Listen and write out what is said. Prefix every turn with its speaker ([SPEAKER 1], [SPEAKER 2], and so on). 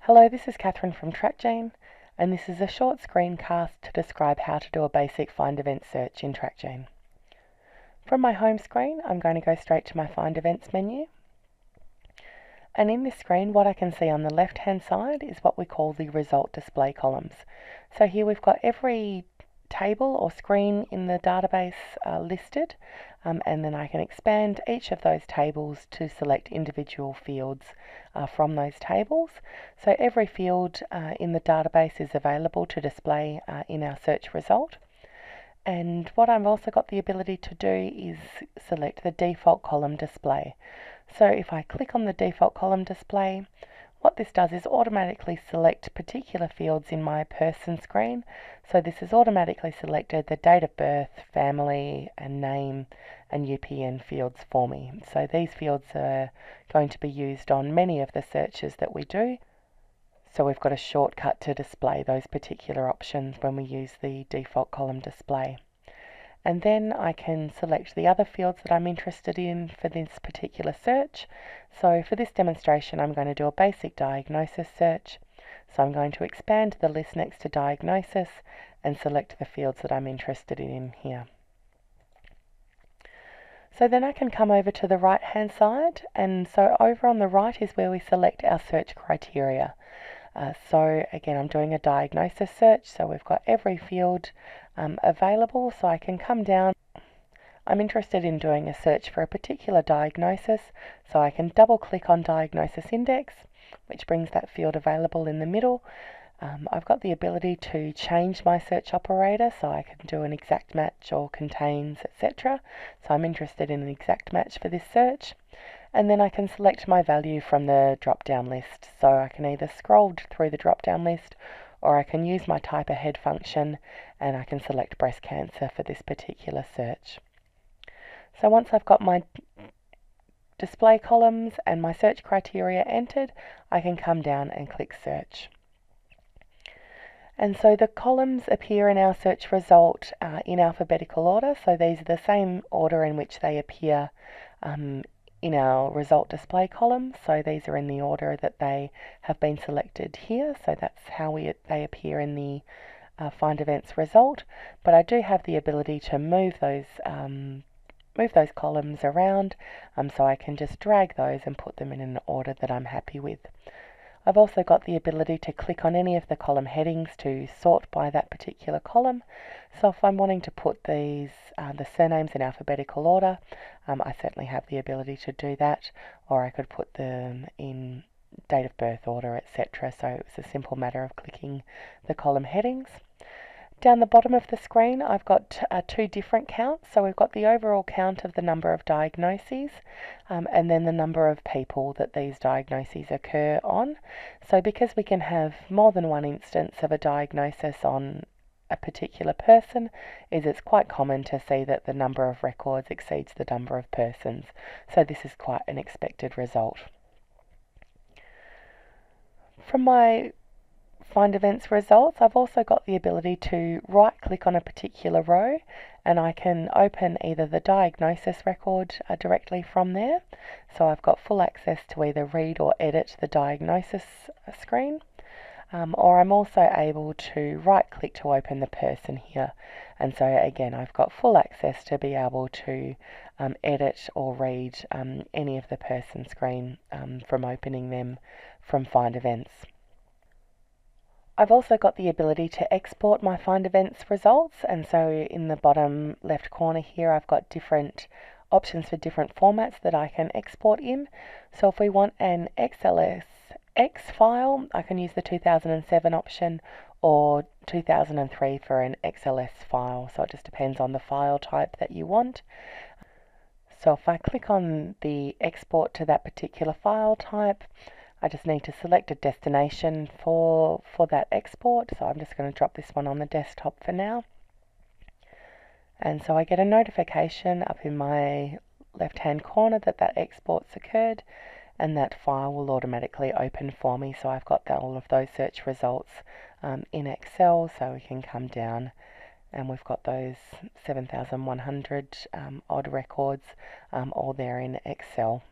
[SPEAKER 1] Hello, this is Catherine from TrakGene, and this is a short screencast to describe how to do a basic Find Events search in TrakGene. From my home screen, I'm going to go straight to my Find Events menu. And in this screen, what I can see on the left-hand side is what we call the result display columns. So here we've got every table or screen in the database listed, and then I can expand each of those tables to select individual fields from those tables. So every field in the database is available to display in our search result. And what I've also got the ability to do is select the default column display. So if I click on the default column display, what this does is automatically select particular fields in my person screen. So this has automatically selected the date of birth, family and name and UPN fields for me. So these fields are going to be used on many of the searches that we do. So we've got a shortcut to display those particular options when we use the default column display. And then I can select the other fields that I'm interested in for this particular search. So for this demonstration, I'm going to do a basic diagnosis search. So I'm going to expand the list next to diagnosis and select the fields that I'm interested in here. So then I can come over to the right hand side, and so over on the right is where we select our search criteria. So again, I'm doing a diagnosis search, so we've got every field available, so I can come down. I'm interested in doing a search for a particular diagnosis, so I can double click on diagnosis index, which brings that field available in the middle. I've got the ability to change my search operator, so I can do an exact match or contains, etc. So I'm interested in an exact match for this search. And then I can select my value from the drop-down list. So I can either scroll through the drop-down list, or I can use my type ahead function and I can select breast cancer for this particular search. So once I've got my display columns and my search criteria entered, I can come down and click search. And so the columns appear in our search result in alphabetical order. So these are the same order in which they appear in our result display column. So these are in the order that they have been selected here. So that's how they appear in the Find Events result. But I do have the ability to move those columns around, so I can just drag those and put them in an order that I'm happy with. I've also got the ability to click on any of the column headings to sort by that particular column. So if I'm wanting to put these the surnames in alphabetical order, I certainly have the ability to do that, or I could put them in date of birth order, etc. So it's a simple matter of clicking the column headings. Down the bottom of the screen, I've got two different counts. So we've got the overall count of the number of diagnoses, and then the number of people that these diagnoses occur on. So because we can have more than one instance of a diagnosis on a particular person, it's quite common to see that the number of records exceeds the number of persons. So this is quite an expected result. From my Find Events results, I've also got the ability to right click on a particular row and I can open either the diagnosis record directly from there. So I've got full access to either read or edit the diagnosis screen, or I'm also able to right click to open the person here. And so again, I've got full access to be able to edit or read any of the person screen from opening them from Find Events. I've also got the ability to export my Find Events results, and so in the bottom left corner here I've got different options for different formats that I can export in. So if we want an XLSX file, I can use the 2007 option, or 2003 for an XLS file, so it just depends on the file type that you want. So if I click on the export to that particular file type, I just need to select a destination for that export. So I'm just going to drop this one on the desktop for now. And so I get a notification up in my left-hand corner that that export's occurred, and that file will automatically open for me. So I've got all of those search results in Excel, so we can come down and we've got those 7,100 odd records all there in Excel.